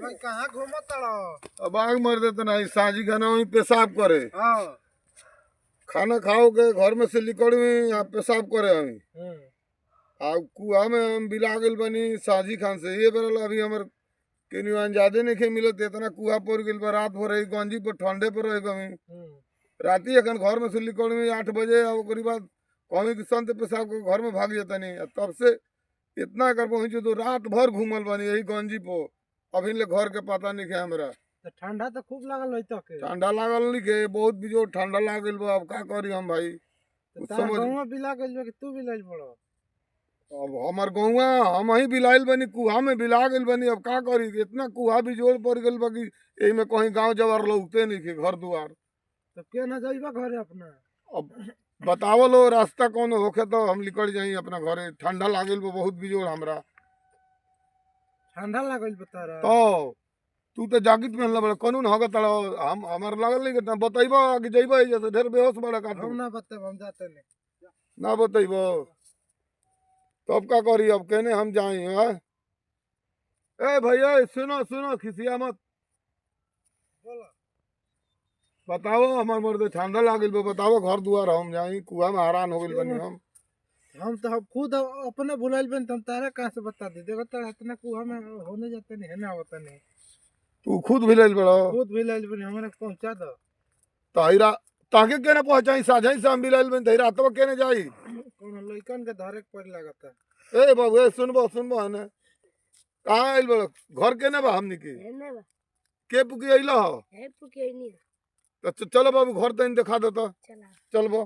भाई कहाँ घूमत रहो? अब आग मर देते नहीं साझी खाना वहीं पेशाब करे। हाँ। खाना खाओ के घर में से निकल हुई आप पेशाब करे हमी अब कुआ में हम बिला गेल बनी साझी खान से ये बेरल अभी हमर केनिवान ज्यादा नहीं खे मिलत इतना कुआ पर गेल बा रात भर रही गंजी पर ठंडे पर रही कमी राती अखन घर में से निकल हुई 8 बजे और ओकरी बाद कहीं कि संत पेशाब के घर में भाग जाता नहीं तब से इतना कर पहुंचे तो रात भर घूमल बनी यही गंजी पर अभी ले घर के पता नहीं है हमरा। तो ठंडा तो खूब लागल होई तो के। ठंडा लागल नहीं के बहुत बिजोर ठंडा लागल बा अब का करी हम भाई तो तार गौवा बिला गइल बा कि तू बिलाइल पड़ो? अब हमार गौवा हम ही बिलाइल बनी कुहा में बिला गइल बनी अब का करी इतना कुहा बिजोड़ पड़ गइल बा कि एही में कहीं गांव जवार लौकते नहीं के घर दुआर। तो के ना जाइबा घरे अपना? अब बतावो लो रास्ता कौन होखे तो हम निकल जाई अपना घरे ठंडा लागल बा बहुत बिजोड़ हमरा। ठंडा लागल बता रहा तो तू तो जाकिट पहनला बड़ा कानून होगा तड़ा हम हमार लागल नहीं कि बताइबो कि जइबो जैसे ढेर बेहोश बड़ा का हम ना बता हम जाते नहीं ना बताइबो तब का करी अब कहने हम जाए हैं। ए भैया सुनो सुनो खिसिया मत बोला बताओ हमार मर्द ठंडा लागल बा बताओ घर दुआर हम जाई कुआ में हैरान हो गइल बनी हम तो खुद अपने भुलाइल बन तुम तारे कहाँ से बता दे देखो तो इतना कुआ में होने जाते नहीं है ना होता नहीं तू खुद भी ले बड़ा खुद भुलाइल बन हमारे पहुंचा दो ताहिरा ताके केने पहुंचाई साझाई से हम भी लाइल बन ताहिरा तो केने जाई कौन लइकन के धरे के पड़ लागता। ए बाबू ए सुनबो सुनबो है ना कहाँ आइल बड़ा घर केने बा हमनी के के पुकी आइला हो तो चलो बाबू घर तन दिखा देता चलबो।